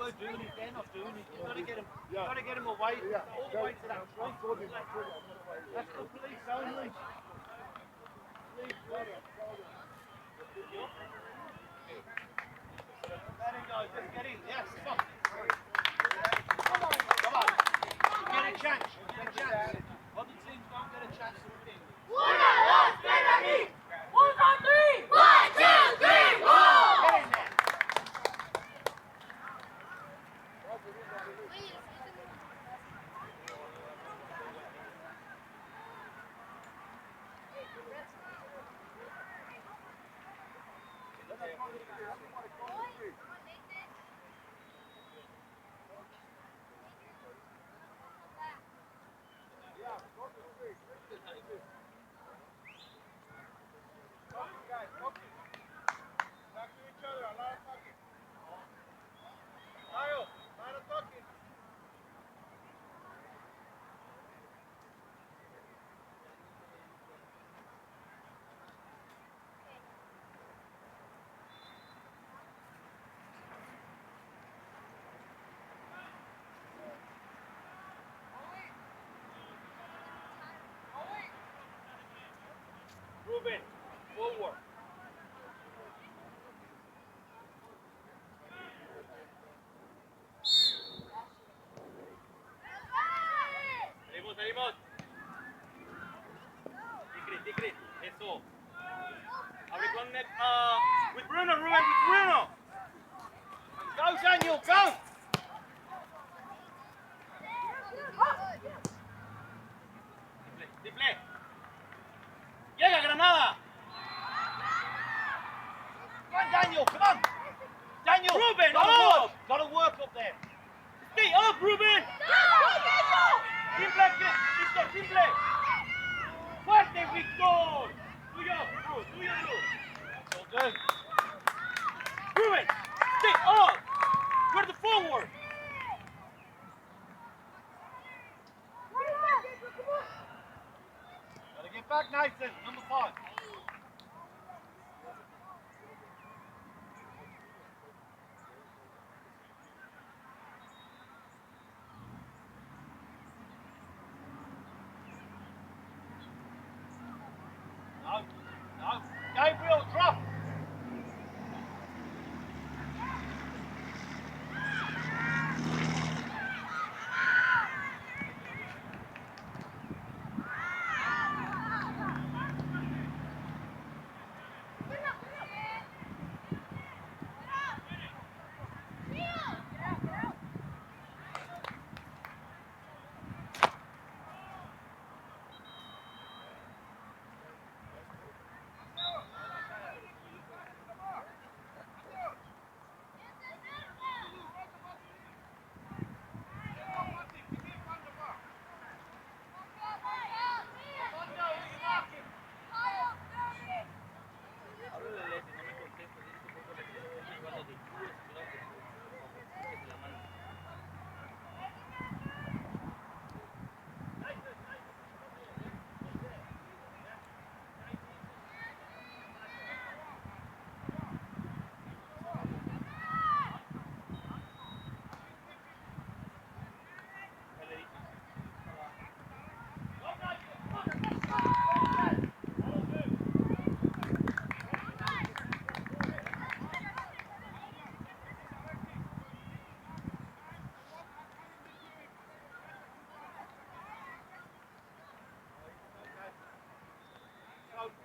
not doing it. They're not doing it. You've got to get them. You've got to get them away, all the way to that tree. That's the police only. Police. Let him go. Just get in. Yes. Stop. Come on. Come on. You get a chance. You get a chance. Other teams don't get a chance to win. Una, dos, tres, aquí. 1, 2, 3. 1, 2, 3, go. Get in there. Ruben, forward. Salimos. Tigre, eso. Abre con with Bruno, Ruben, with Bruno. Go, Daniel, go. Triple. Llega Granada. Come on, Daniel, come on. Daniel, Ruben, gotta work up there. Stay up, Ruben. Simple. Fuerte, Victor. Tuyo, Bru. That's all good. Ruben, stay up. We're the forward. Gotta get back, Nathan. Number 5. No. Gabriel, drop.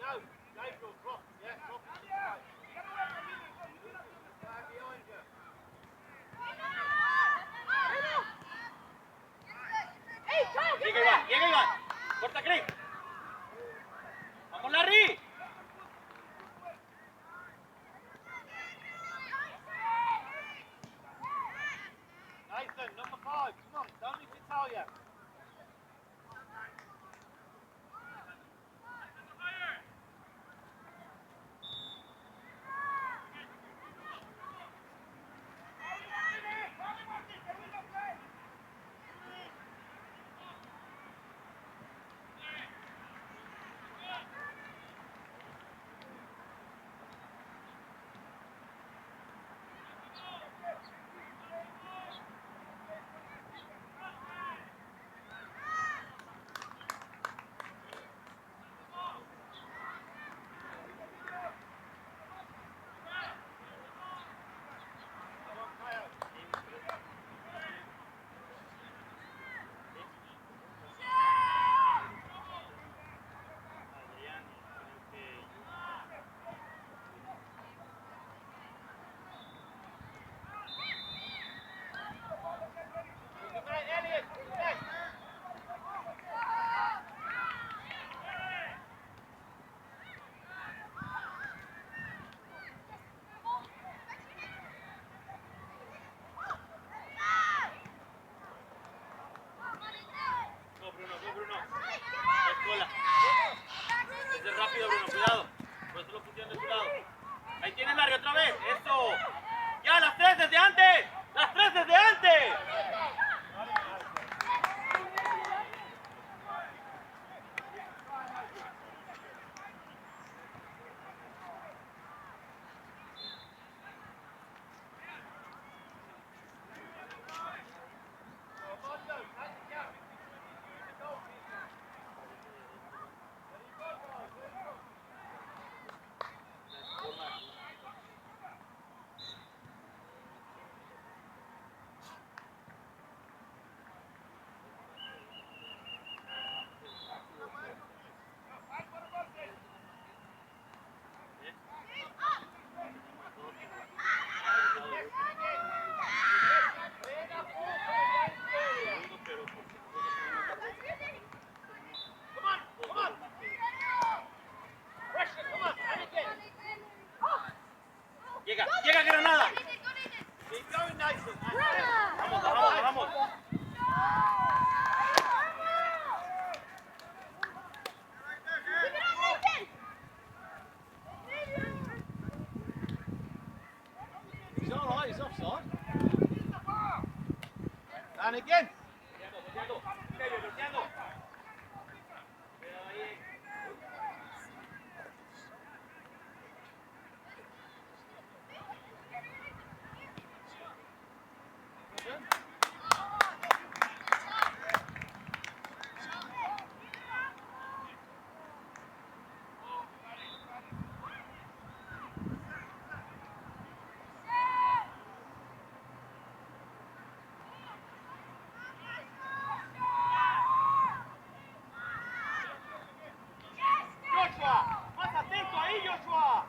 No, Gabriel, drop. Yeah, drop. Behind you. Llega Iván. Corta, Chris. Vamos, Larry. Nathan, number 5. Come on, don't leave Italia. vez, eso. Ya, las tres desde antes. Las tres desde antes. Llega Granada. Keep going, Nathan. Vamos, vamos, vamos. He's all right, he's offside. And again. Joshua, más atento ahí, Joshua.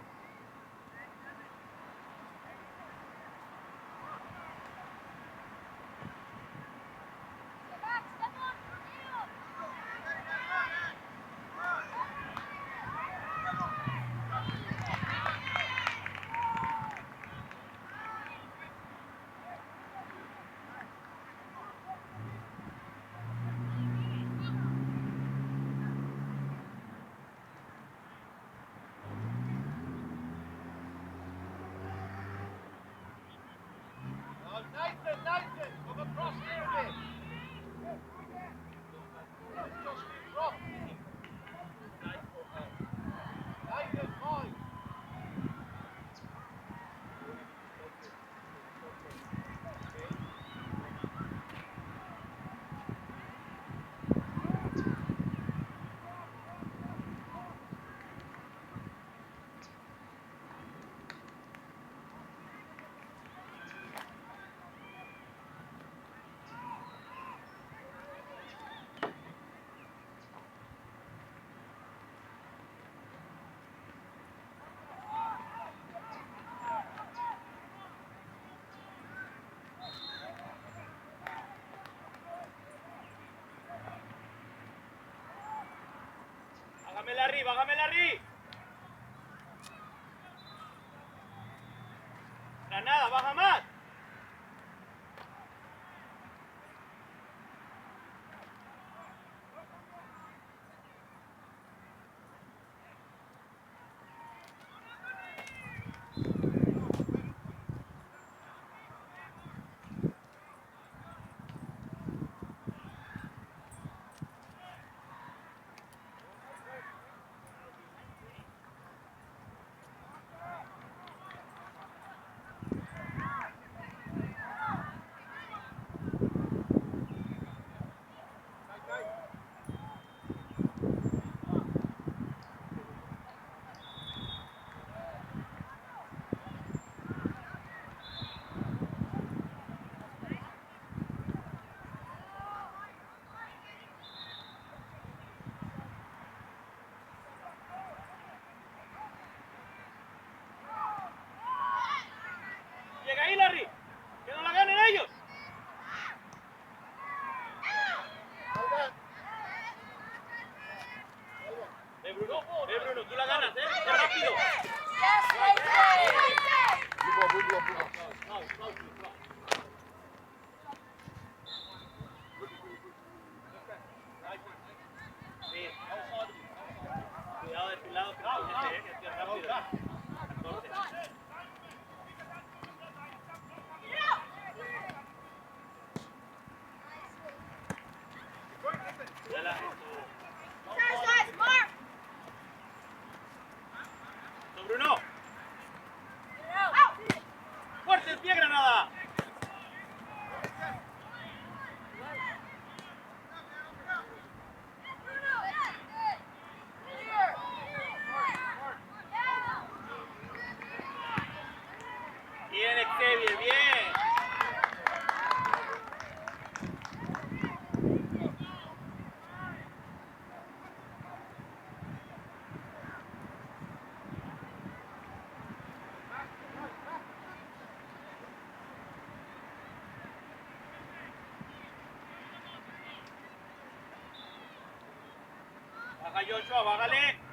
Nathan, come across here a bit. Drop. Nathan, fine. Hágamela arriba, hágamela arriba. Granada, baja más. Xavier, bien. Baja Joshua, bájale.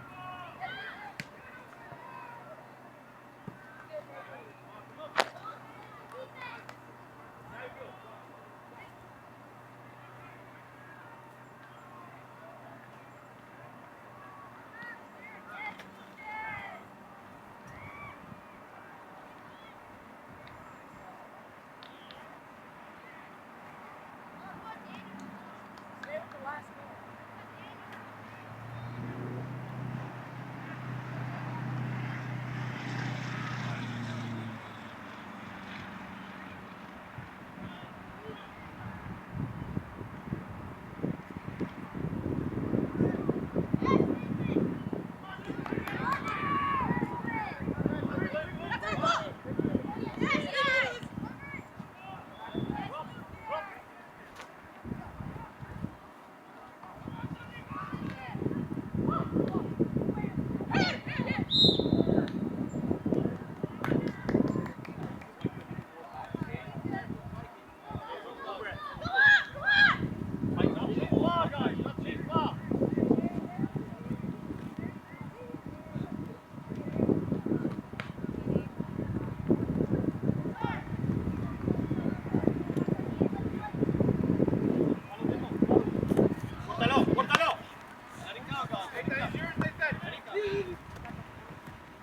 Córtalo, córtalo.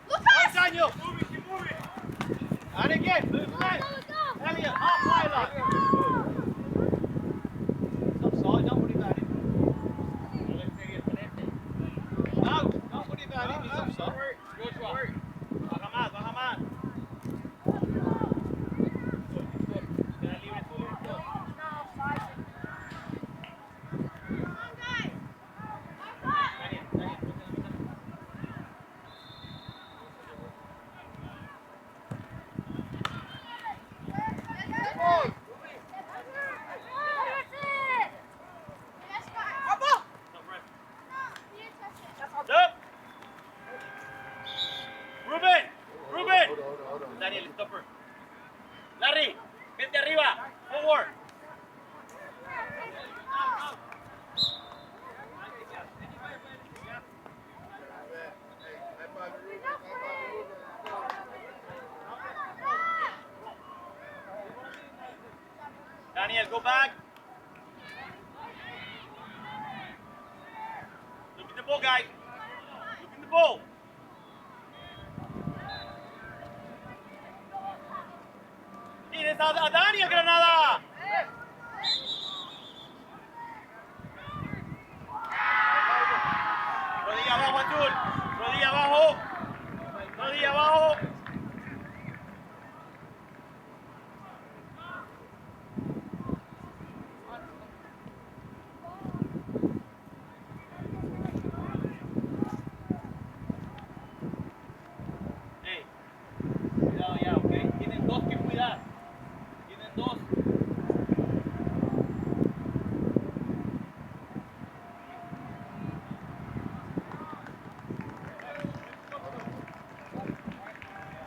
One Daniel. And again, move left. Elliot, half pylon. Offside, don't worry about it. No, don't worry about it, he's offside. Joshua. Baja más, baja más. Queda libre tú. Stop. Ruben, Ruben. Daniel, stopper. Larry, vente arriba. Forward. Daniel, go back. Look at the ball, guys. Look at the ball. Tienes a Daniel, Granada. Rodilla abajo, Azul. Rodilla abajo. Rodilla abajo. Hey, cuidado ya, ¿ok? Tienen dos que cuidar. Tienen dos.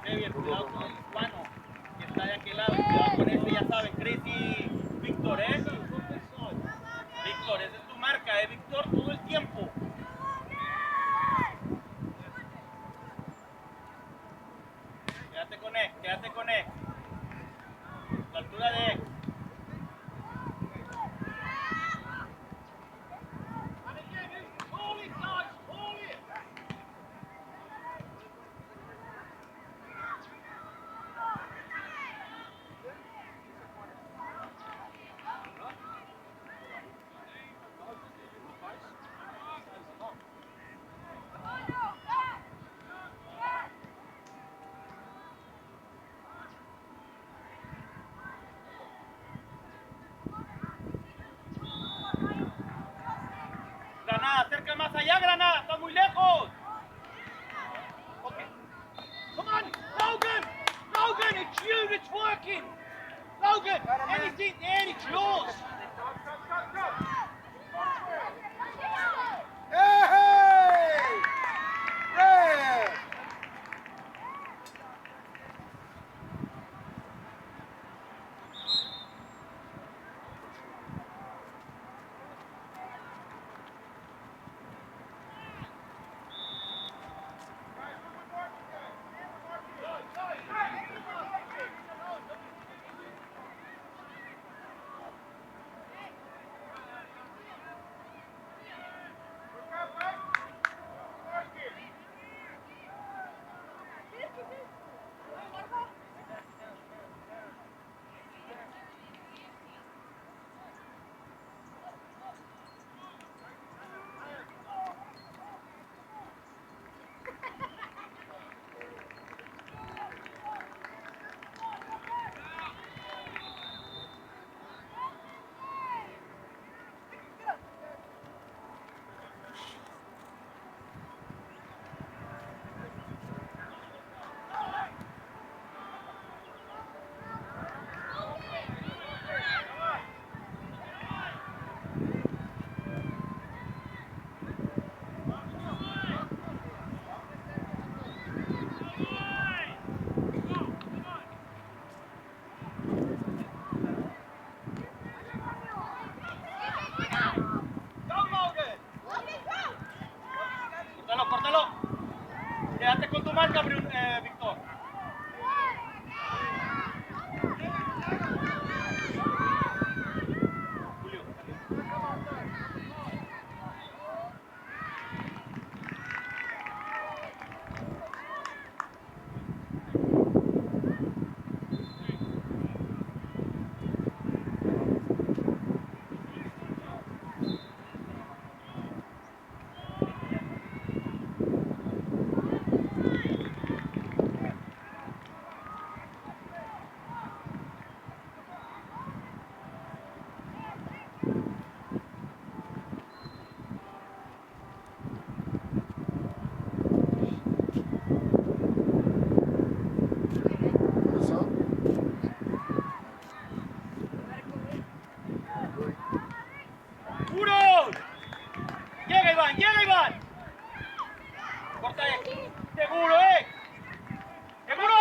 Xavier, cuidado con el hispano que está de aquel lado. Cuidado con este, ya saben, Crazy Víctor, ¿eh? Víctor, esa es tu marca, Víctor, todo el tiempo. Quédate con él, quédate con él. La altura de él. Granada, acerca más allá, Granada, está muy lejos. Okay. Come on, Logan, Logan, it's you it's working. Logan, anything there, it's yours. Hey! Red! Córtalo, córtalo. Quédate con tu marca, Víctor. Julio. What's up? ¡Puros! ¡Llega Iván! ¡Llega Iván! ¡Corta ahí! ¡Seguro, ¡Seguro,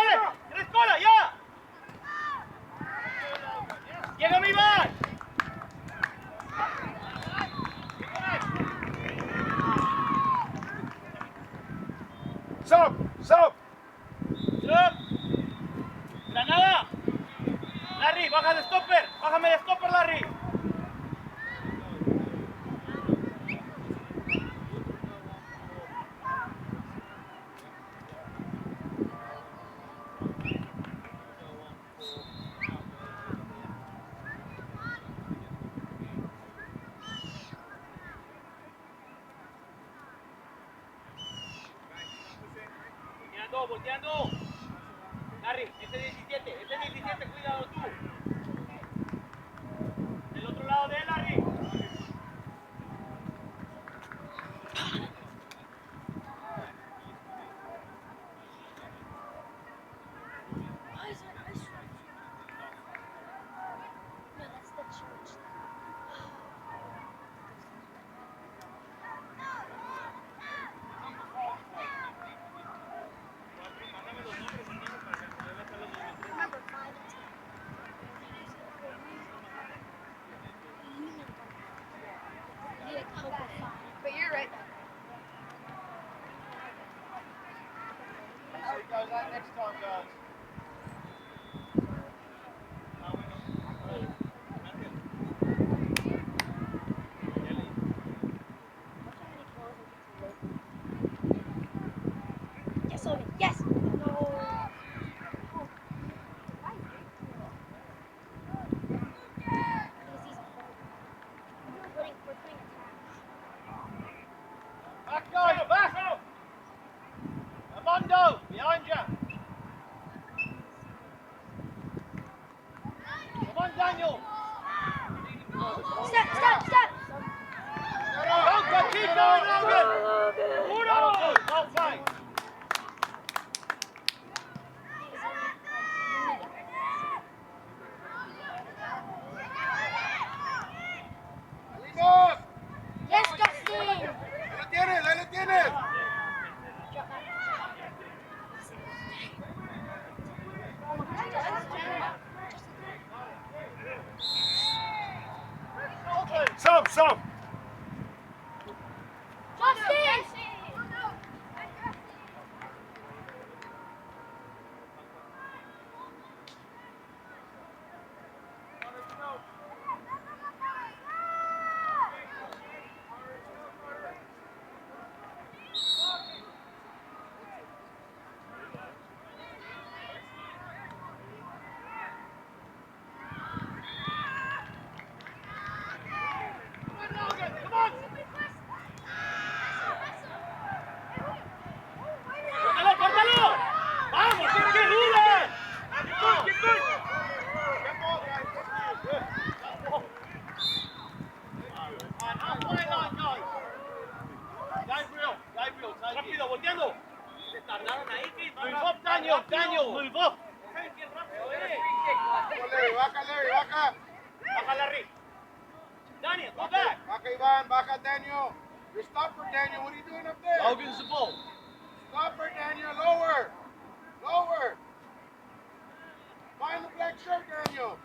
¡Tienes cola, ya! ¡Llega mi Iván! Stop! Stop! ¡Stop! ¡Granada! Larry, baja de stopper. Bájame de stopper, Larry. Volteando, volteando. Larry, este 17, cuidado tú. Del otro lado de él, Larry. Why is there ice cream? No, that's the church. Remember 5 and 10. You need a couple 5. But you're right. See how it goes out next time, guys. Yes, Logan. Yes. No. Back, guys, back! Armando, behind you. Come on, Daniel. Step, step, step. Logan, keep going, Logan. Uno. Well played. Sub. Justice! ¡Córtalo, córtalo! ¡Vamos, que dure! ¡Keep going! Rápido, volteando. Se tardaron ahí, Chris. Move up, Daniel. Move up. Qué rápido, Baja, Larry, baja. Baja, Larry. Daniel, go back. Baja, Iván, baja, Daniel. You're stopper, Daniel. What are you doing up there? Logan's the ball. Stopper, Daniel. Lower. Find the black shirt, Daniel.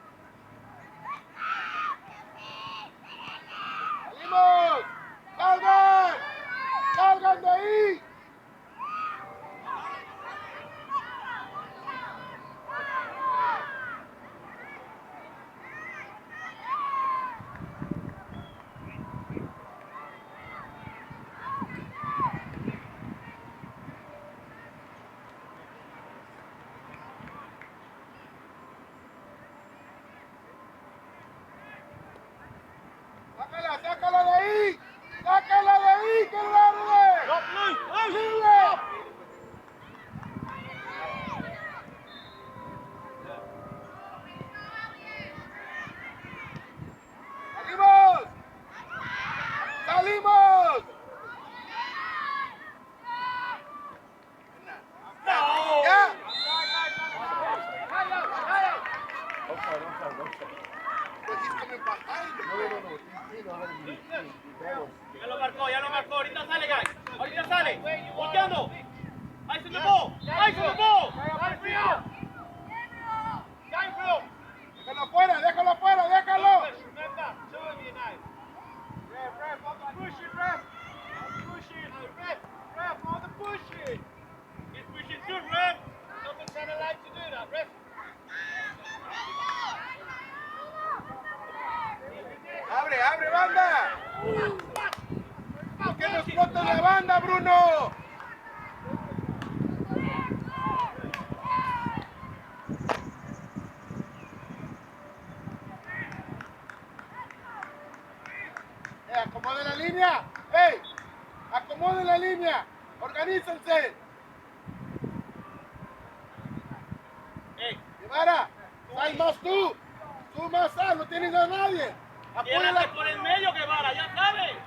¡Salimos! ¡Salgan de ahí! ¡Sácala de ahí! ¡Sácala de ahí, que largue! Go, Blue. ¡Libre! ¡Salimos! No. ¡Ya! But he's coming behind him. Ya lo marcó. Ahorita sale, guys. Volteando. Ice in the ball. Déjalo afuera. He's pushing good, ref. Nothing's not allowed to do that, ref. ¡Abre, banda! ¿Por qué no explotas la banda, Bruno? ¡Acomoden la línea! ¡Ey! ¡Acomoden la línea! ¡Organícense! Hey, Guevara, sal más tú. Tú más sal, no tienes a nadie. quédate Apóyala por el medio, Guevara, ya sabes.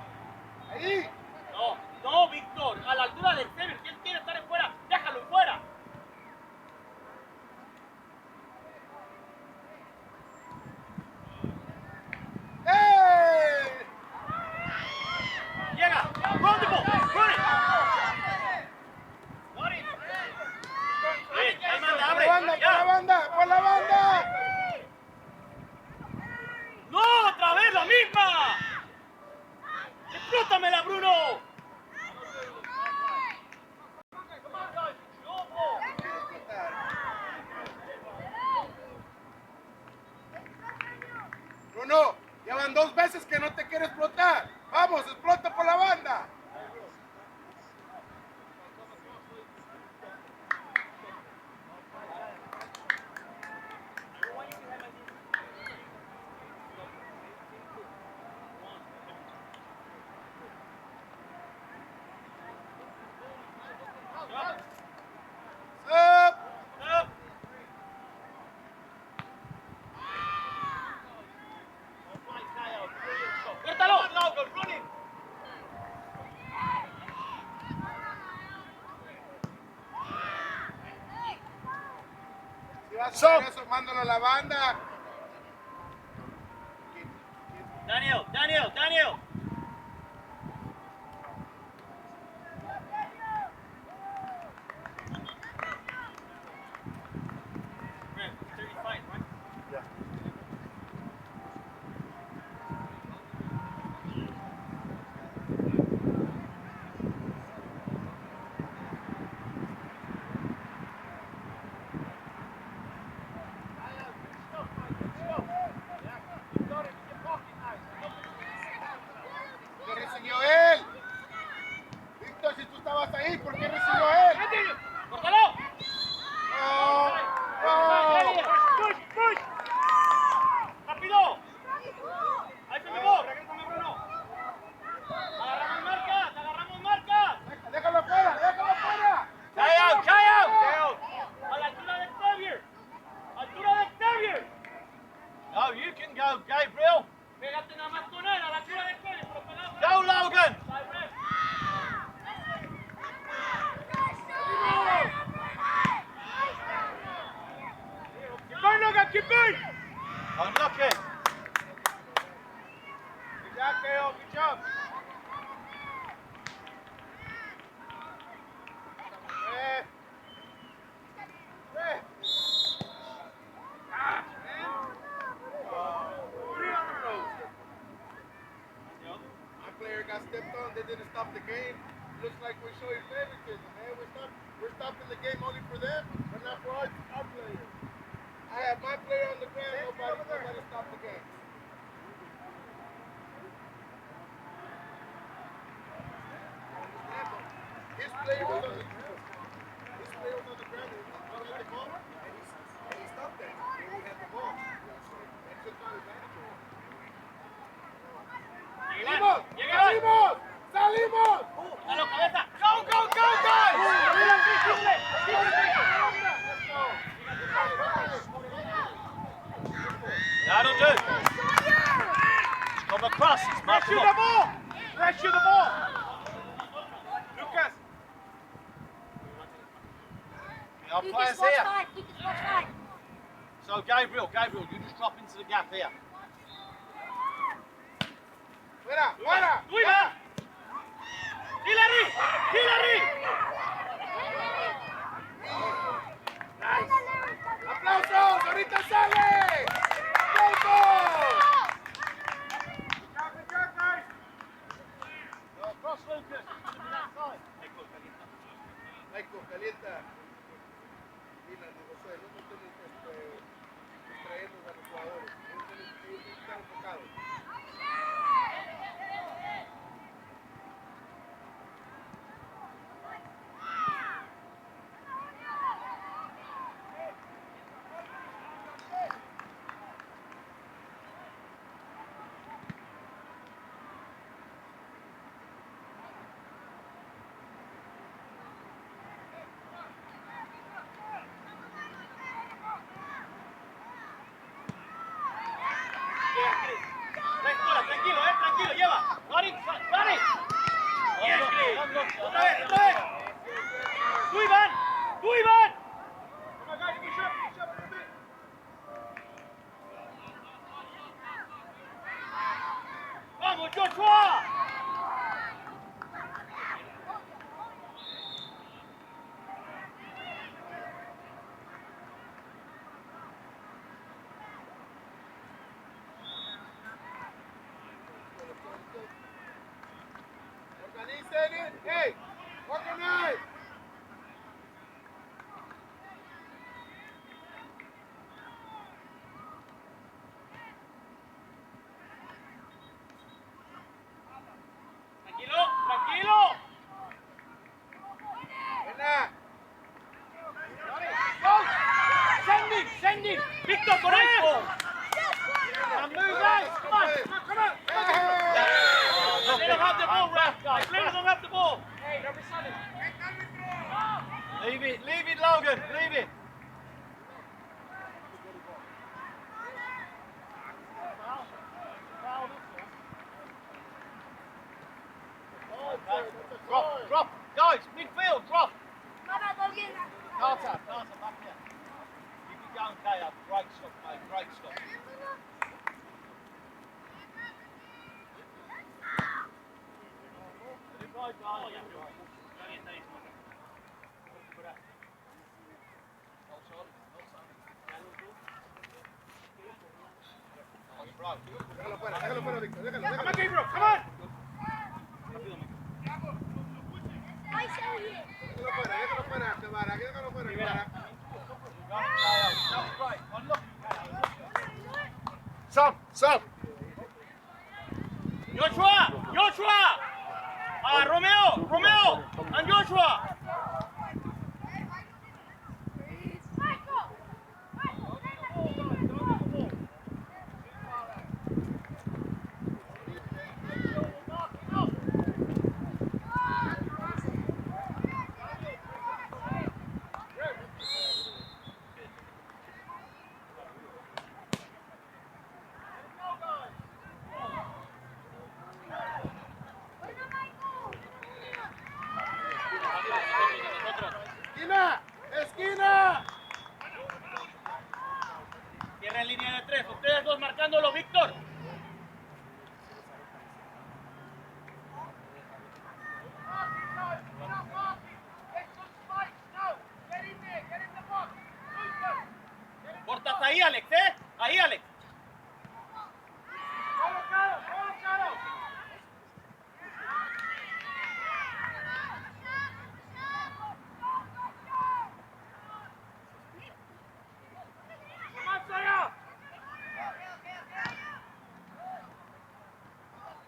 ahí. No, Víctor, a la altura del Sever, si él quiere estar en fuera, déjalo en fuera. ¡Ey! Llega, run the ball, run it. Ahí manda, abre, ya. ¡Por la banda! ¡No, otra vez la misma! ¡Explótamela, Bruno! Bruno, ya van 2 veces que no te quiere explotar. Vamos, explota por la banda. Up. Up. ¡Córtalo! Si vas a hacer eso, mándalo a la banda. Daniel. Ref, 35, right? Yeah. Unlucky. Good job, KO. Good job. My player got stepped on. They didn't stop the game. Looks like we're showing favoritism, man. We're stopping the game only for them, but not for our players. I have my player on the ground. Nobody stopped the game. His player was on the ground. His player was on the ground. And he had the ball, and he stopped that. And he had the ball. And took out advantage of it. ¡Salimos! ¡Salimos! ¡Salimos! ¡Dale, cabeza! ¡Go, go, go, guys! That'll do. Come across. Let's shoot the ball. Let's shoot the ball. Lucas. Our players here. So Gabriel, you just drop into the gap here. ¡Fuera! ¡Fuera! ¡Fuera! ¡Hillary! ¡Hillary! Nice. ¡Aplausos! ¡Ahorita sale! ¡Aplausos! Cross Lucas. Michael, calienta. Mira, José, no estamos distrayendo a los jugadores. Ellos están enfocados. Tranquilo, lleva. Dani. Yes, Chris. Otra vez. Tú, Iván. Vamos, Joshua. Organize, hey, organize. Tranquilo. Buena. Send him. Victor, con esto. And move guys. Come on. They don't have the ball, Ralph, guys. They don't have the ball. Leave it, Logan. Leave it. Drop. Guys, midfield, drop. Carter, back here. Keep it going, Kaya. Great stuff, mate. Great stuff. Déjalo fuera, Víctor. Déjalo. Come on, Gabriel. Come on. Déjalo fuera, Guevara. Déjalo fuera, Guevara. Sam. Joshua. Romeo. And Joshua. Cierren línea de 3. Ustedes dos marcándolo, Víctor. Cortas ahí, Alex, ¿eh? Ahí, Alex.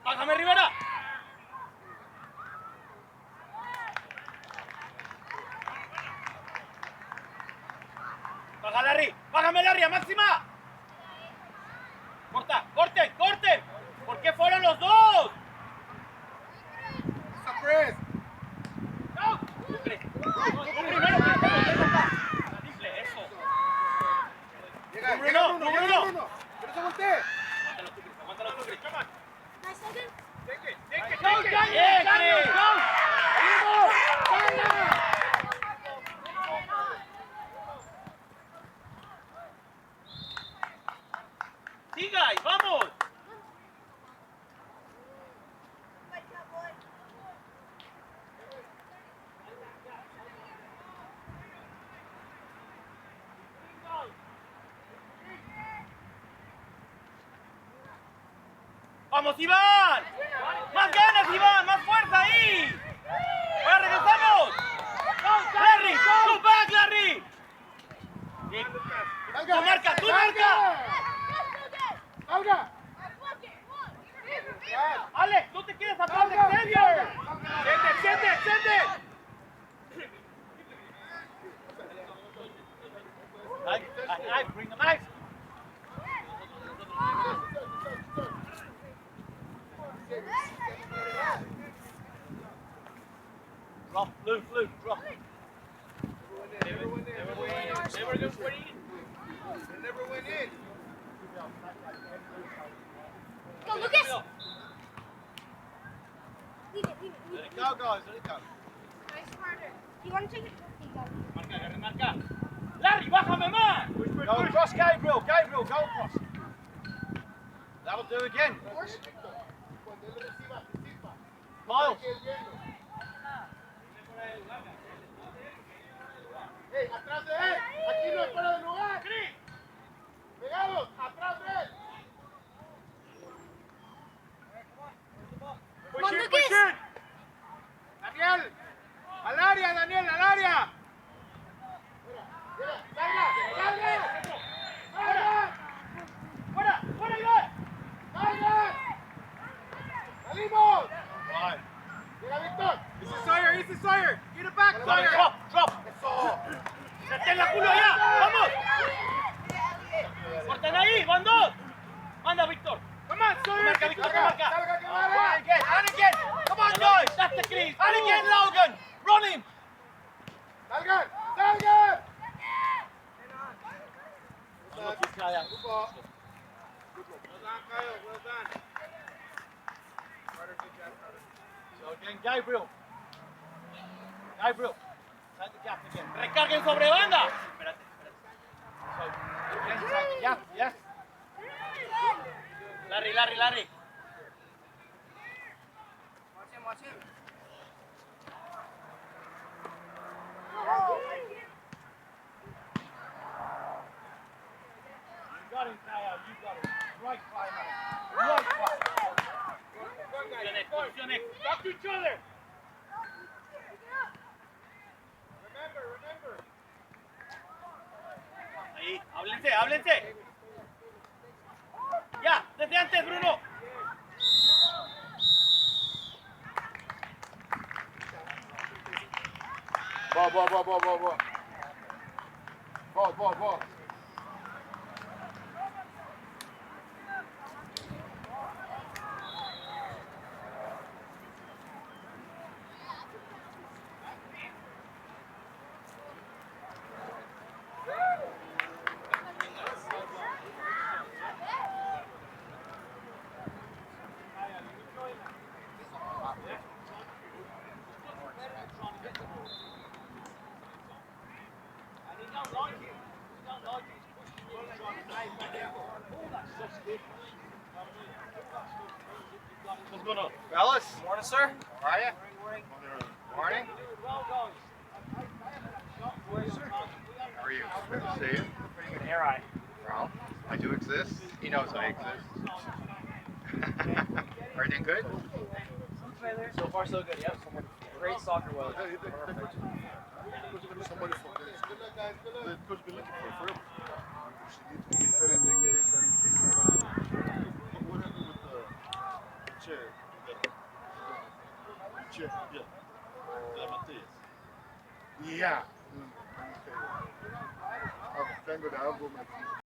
Bájame, Rivera. Baja, Larry. Bájame, Larry, a máxima. Corta, corten, corten. ¿Por qué fueron los dos? Eso, Chris. Tú primero, simple, eso. Llega Bruno, Bruno. Que no se voltee. Aguántalo tú, Chris. Come on. Nice, Logan. Take it. Daniel, Chris. Siga ahí, vamos. ¡Vamos, Iván! ¡Más ganas, Iván! ¡Más fuerza ahí! ¡Ahora regresamos! ¡Larry! ¡Go back, Larry! ¡Tú marca! ¡Tú marca! ¡Salga! ¡Alex! ¡No te quedes atrás de Xavier! ¡Siente! Nice, bring the knife. Drop, Luke, drop. Never went in. They never went in. Go, Lucas. Leave it. Let it go, guys, let it go. Nice, harder. You want to take it? Here you go. Marca, agarre, marca. Larry, bájame más. Go across, Gabriel, go across. That'll do again. Cuando él reciba, anticipa. Miles. Hey, atrás de él. Aquí no es fuera de lugar. Pegados, atrás de él. Come on, Lucas. Daniel. Al área, Daniel, al área. ¡Salga! ¡Fuera, Iván! ¡Salga! ¡Salimos! Right. Llega Víctor. Easy Sawyer. Get it back, Sawyer. Drop. Eso. ¡Meten la culo allá! ¡Vamos! ¡Corten ahí! ¡Van dos! ¡Manda, Víctor! ¡Come on, Sawyer! ¡Marca, Víctor! ¡Marca! Salga, que vale. And again! ¡Come on, guys! That's the key! And again, Logan! Run him! ¡Salgan! Vamos, Kaya. Well done, Kyle. Well done. So again, Gabriel. Inside the gap again. Recarguen sobre banda. Espérate. So, again, inside the gap, yes. Larry. Watch him. You got him, Kaya. You got him. Right by now. Position X. Talk to each other. Remember. Ahí, háblense. Ya, desde antes, Bruno. Ball. What's going on? Fellas, Morning, sir. how are you? Morning. How are you? Good to see you. Air eye. Well, I do exist. He knows I exist. Everything good? So far, so good. Yep. Great soccer weather. Somebody for this. Good luck, guys. Good luck. The coach been looking for forever. She needs to be fed in the What happened with the chair? The chair, yeah. Matias. Yeah. Okay. Tengo de algo.